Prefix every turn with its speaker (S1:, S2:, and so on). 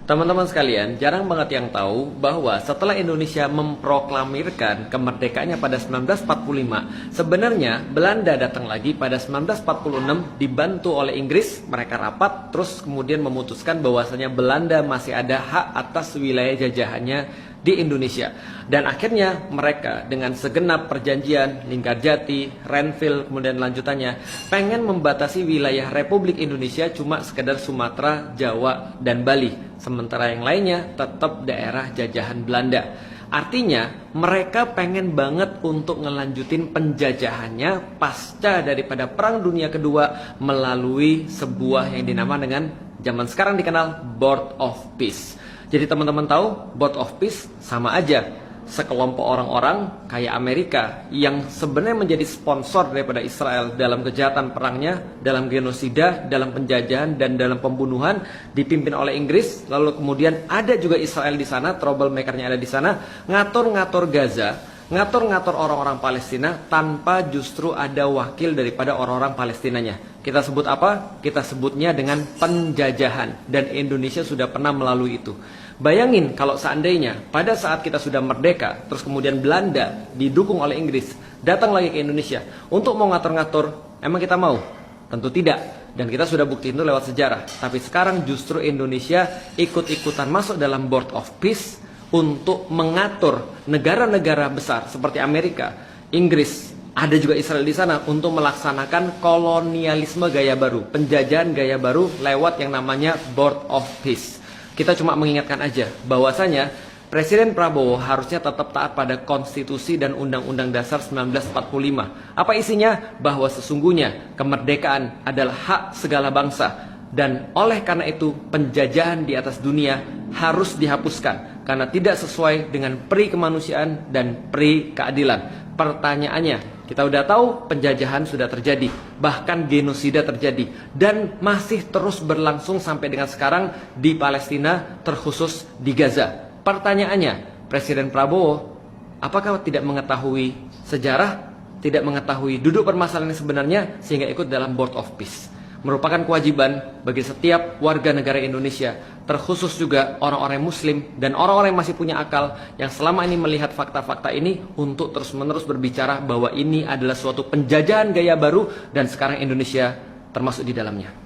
S1: Teman-teman sekalian, jarang banget yang tahu bahwa setelah Indonesia memproklamirkan kemerdekaannya pada 1945, sebenarnya Belanda datang lagi pada 1946 dibantu oleh Inggris, mereka rapat terus kemudian memutuskan bahwasanya Belanda masih ada hak atas wilayah jajahannya di Indonesia. Dan akhirnya mereka dengan segenap perjanjian Linggarjati, Renville, kemudian lanjutannya pengen membatasi wilayah Republik Indonesia cuma sekedar Sumatera, Jawa, dan Bali. Sementara yang lainnya tetap daerah jajahan Belanda. Artinya mereka pengen banget untuk ngelanjutin penjajahannya pasca daripada Perang Dunia Kedua melalui sebuah yang dinamakan dengan zaman sekarang dikenal Board of Peace. Jadi teman-teman tahu Board of Peace sama aja sekelompok orang-orang kayak Amerika yang sebenarnya menjadi sponsor daripada Israel dalam kejahatan perangnya, dalam genosida, dalam penjajahan dan dalam pembunuhan dipimpin oleh Inggris. Lalu kemudian ada juga Israel di sana, troublemakernya ada di sana, ngatur-ngatur Gaza, ngatur-ngatur orang-orang Palestina tanpa justru ada wakil daripada orang-orang Palestinanya. Kita sebut apa? Kita sebutnya dengan penjajahan, dan Indonesia sudah pernah melalui itu. Bayangin kalau seandainya pada saat kita sudah merdeka, terus kemudian Belanda didukung oleh Inggris datang lagi ke Indonesia untuk mau ngatur-ngatur, emang kita mau? Tentu tidak. Dan kita sudah buktiin itu lewat sejarah. Tapi sekarang justru Indonesia ikut-ikutan masuk dalam Board of Peace untuk mengatur negara-negara besar seperti Amerika, Inggris, ada juga Israel di sana untuk melaksanakan kolonialisme gaya baru, penjajahan gaya baru lewat yang namanya Board of Peace. Kita cuma mengingatkan aja bahwasanya Presiden Prabowo harusnya tetap taat pada Konstitusi dan Undang-Undang Dasar 1945. Apa isinya? Bahwa sesungguhnya kemerdekaan adalah hak segala bangsa. Dan oleh karena itu penjajahan di atas dunia harus dihapuskan karena tidak sesuai dengan pri kemanusiaan dan pri keadilan. Pertanyaannya, kita udah tahu penjajahan sudah terjadi, bahkan genosida terjadi dan masih terus berlangsung sampai dengan sekarang di Palestina, terkhusus di Gaza. Pertanyaannya, Presiden Prabowo apakah tidak mengetahui sejarah, tidak mengetahui duduk permasalahan yang sebenarnya sehingga ikut dalam Board of Peace? Merupakan kewajiban bagi setiap warga negara Indonesia, terkhusus juga orang-orang Muslim dan orang-orang yang masih punya akal yang selama ini melihat fakta-fakta ini untuk terus-menerus berbicara bahwa ini adalah suatu penjajahan gaya baru dan sekarang Indonesia termasuk di dalamnya.